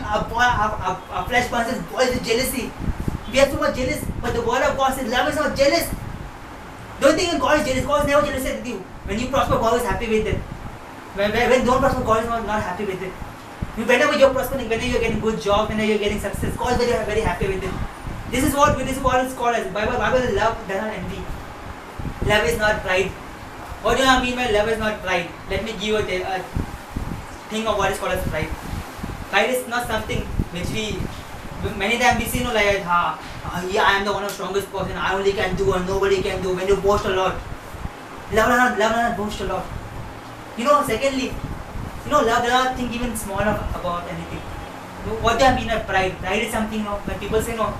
our flesh burns boils with jealousy. We are so much jealous, but the word of God says love is not jealous. Don't think God is jealous. God is never jealous with you. When you prosper, God is happy with it. When don't prosper, God is not happy with it. Whenever you're prospering, whenever you're getting good job, whenever you're getting success, God is very happy with it. This is what it's called as Bible is love does not envy. Love is not pride. What do I mean by love is not pride? Let me give you a thing of what is called as pride. Pride is not something which many times we see like yeah, I am the one of the strongest person, I only can do and nobody can do. When you boast a lot, love does not boast a lot. Secondly, love does not think even smaller about anything. What do I mean by pride? Pride is something when people say God,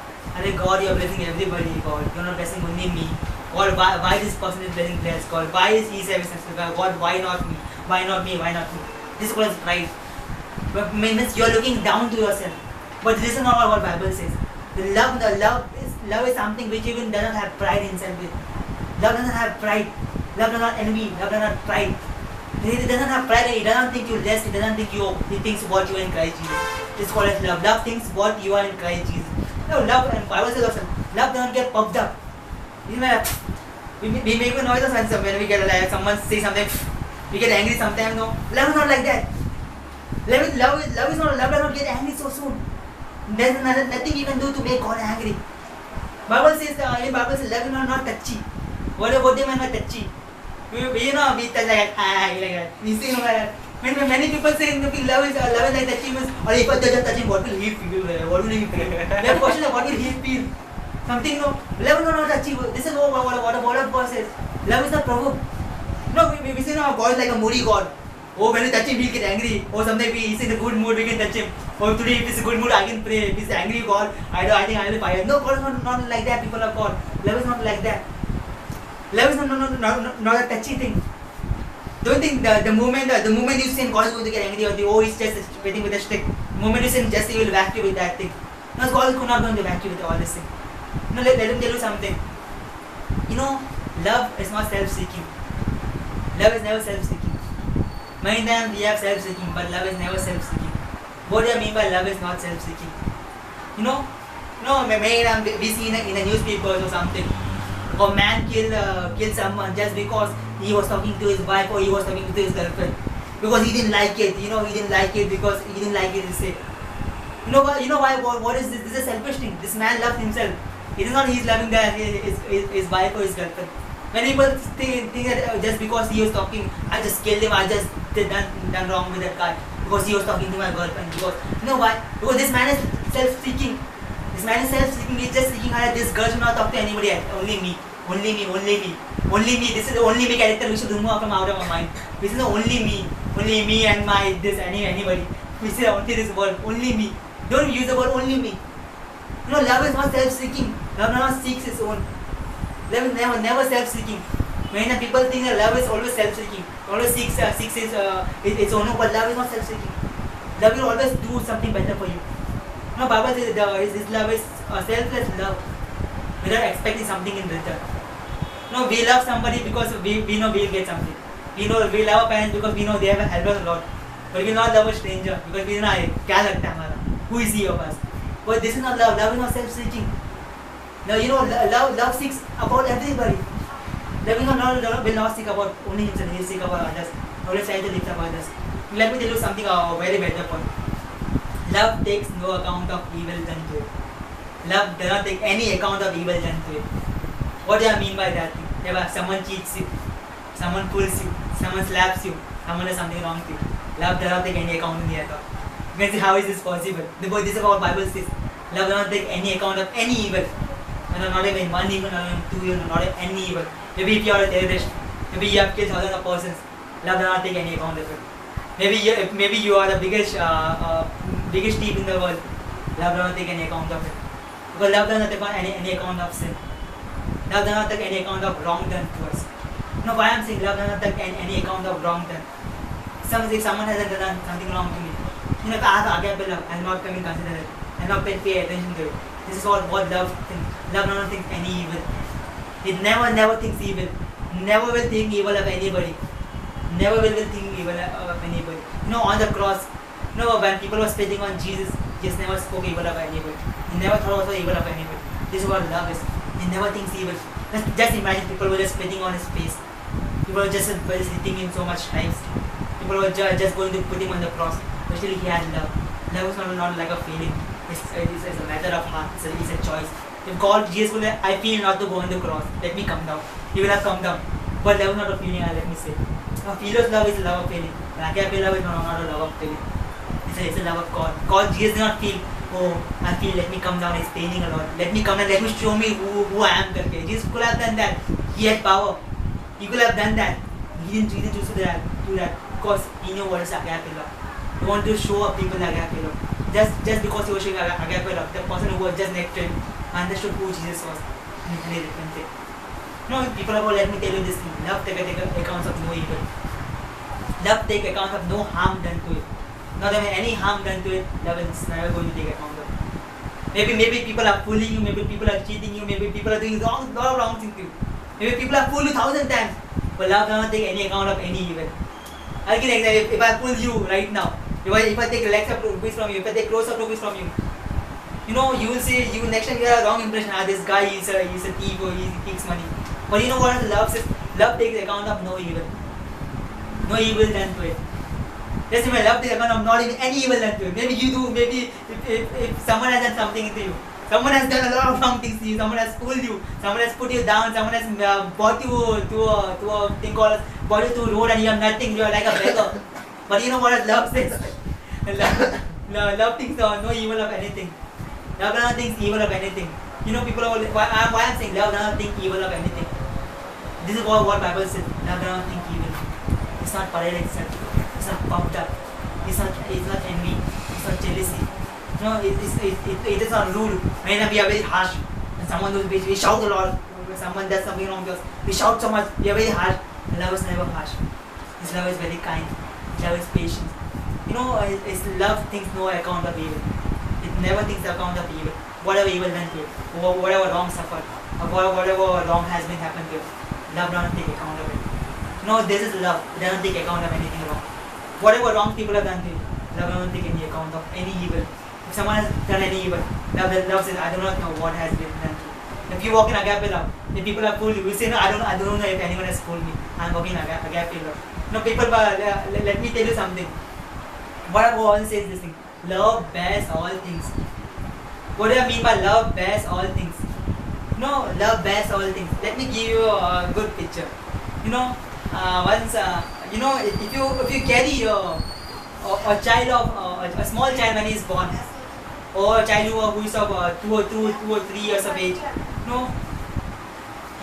you are blessing everybody, God, you are not blessing only me. God, why this person is blessing players? God, why is he serving successful? God, why not me? Why not me? Why not me? This is called pride. But means you are looking down to yourself. But this is not what Bible says. Love is something which even does not have pride inside it. Love does not have pride. Love does not envy. Love does not pride. It does not have pride. It does not think you less. It does not think you. It thinks what you are in Christ Jesus. It's called as love. Love thinks what you are in Christ Jesus. No, love and Bible says also, love does not get puffed up. We make a noise when we get like someone say something. We get angry sometimes. No, love is not like that. Love is not. Love does not get angry so soon. There's nothing you can do to make God angry. Bible says love is not touchy. What do you mean by touchy? We touch like that. We see when many people say love is like touchy means, or if I just touch him, what will he feel? What will he feel? They have question what will he feel? Something love is not touchy. This is what the word of God says. Love is not provoked. We say God is like a moody God. When you touch him, he'll get angry. Someday he's in a good mood, we can touch him. Today if he's in a good mood, I can pray. If he's angry, God, I think I will fire. No, God is not like that, people of God. Love is not like that. Love is not a touchy thing. Don't think the moment you sin, God is going to get angry or he's just waiting with a stick. The moment you sin, just he will whack you with that thing. No, God is not going to whack you with all this thing. Let him tell you something. Love is not self-seeking. Love is never self-seeking. Many times we have self-seeking, but love is never self-seeking. What do I mean by love is not self-seeking? Many times we see in the newspapers or something, a man killed someone just because he was talking to his wife or he was talking to his girlfriend. Because he didn't like it, he didn't like it because he didn't like it, he said. Why? What is this? This is a selfish thing. This man loves himself. It is not he's loving his wife or his girlfriend. When people think that just because he was talking, I just killed him, I just done wrong with that guy because he was talking to my girlfriend. Because why? Because this man is self-seeking. This man is self-seeking. He's just seeking this girl should not talk to anybody else. Only me. This is the only me character we should remove from out of our mind. This is the only me and my this anybody. We say only this word, only me. Don't use the word only me. Love is not self-seeking. Love never seeks its own. Love is never self-seeking. Many people think that love is always self-seeking. Always seeks its own. But love is not self-seeking. Love will always do something better for you. Bible says his love is selfless love without expecting something in return. We love somebody because we know we'll get something. We love our parents because we know they have helped us a lot. But we will not love a stranger because we know who is he of us. But this is not love. Love is not self-seeking. Now love seeks about everybody. Love will not seek about only himself. He will seek about others. Always try to lift up others. Let me tell you something, a very better point. Love takes no account of evil done to it. Love does not take any account of evil done to it. What do I mean by that thing? If someone cheats you, someone pulls you, someone slaps you, someone does something wrong to you. Love does not take any account in the account. You can say, how is this possible? Because this is what Bible says. Love does not take any account of any evil. Not even one evil, not even two evil, not even any evil. Maybe if you are a terrorist, maybe you have killed thousands of persons, love does not take any account of it. Maybe you are the biggest thief in the world, love does not take any account of it. Because love does not take any account of sin. Love does not take any account of wrong done to us. Why I am saying love does not take any account of wrong done. If someone has done something wrong to me, if I have agape love, I will not come and consider it. I will not pay attention to it. This is what love thinks. Love does not think any evil. It never thinks evil. Never will think evil of anybody. Never will think evil of anybody. On the cross, No, when people were spitting on Jesus, Jesus never spoke evil of anybody. He never thought also evil of anybody. This is what love is. He never thinks evil. Just imagine people were just spitting on his face. People were just hitting him so much times. People were just going to put him on the cross. But still he had love. Love is not like a feeling. It's a matter of heart. It's a choice. If God, Jesus would I feel not to go on the cross. Let me come down. He will have come down. But love is not a feeling, let me say. A feeler's love is a love of feeling. Agape love is not a love of feeling. It's a love of God. God, Jesus did not feel, oh, I feel, let me come down, it's paining a lot. Let me come down, let me show me who I am. Jesus could have done that. He had power. He could have done that. He didn't choose to do that because he knew what is agape love. He wanted to show up people agape love. Just because he was showing agape love, the person who was just next to him understood who Jesus was and he repented. People are about, let me tell you this thing. Love take account of no evil. Love take account of no harm done to it. Not even any harm done to it, love is never going to take account of it. Maybe people are fooling you, maybe people are cheating you, maybe people are doing lot of wrong things to you. Maybe people have fooled you 1,000 times, but love does not take any account of any evil. I'll give an example. If I pull you right now, if I take lakhs of rupees from you, if I take crores of rupees from you, you will say, next time you have a wrong impression, this guy is a thief or he takes money. But you know what love says? Love takes account of no evil. No evil done to it. Just imagine, love takes account of not even any evil done to it. Maybe you do, maybe if someone has done something to you, someone has done a lot of wrong things to you, someone has fooled you, someone has put you down, someone has brought you to a thing called, brought you to a road and you have nothing, you are like a beggar. But you know what love says? Love thinks no evil of anything. Love does not think evil of anything. People are why I'm saying love does not think evil of anything. This is what Bible says. Love does not think evil. It's not parallel itself. It's not pumped up. It's not envy. It's not jealousy. It is not rude. When we are very harsh, and someone does we shout a lot. When someone does something wrong to us, we shout so much. We are very harsh. Love is never harsh. His love is very kind. His love is patient. His love thinks no account of evil. It never thinks the account of evil. Whatever evil done to it, or whatever wrong suffered, or whatever wrong has been happened to it, love does not take account of it. This is love. It doesn't take account of anything wrong. Whatever wrong people have done to you, love does not take any account of any evil. If someone has done any evil, love says, I do not know what has been done to you. If you walk in agape love, if people have fooled you, you say, no, I don't know if anyone has fooled me. I am walking in agape love. People, let me tell you something. What I always say is this thing: love bears all things. What do I mean by love bears all things? Love bears all things. Let me give you a good picture. Once if you carry a child of a small child when he is born, or a child who is of 2 or 3 years of age,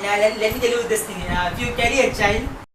let me tell you this thing. If you carry a child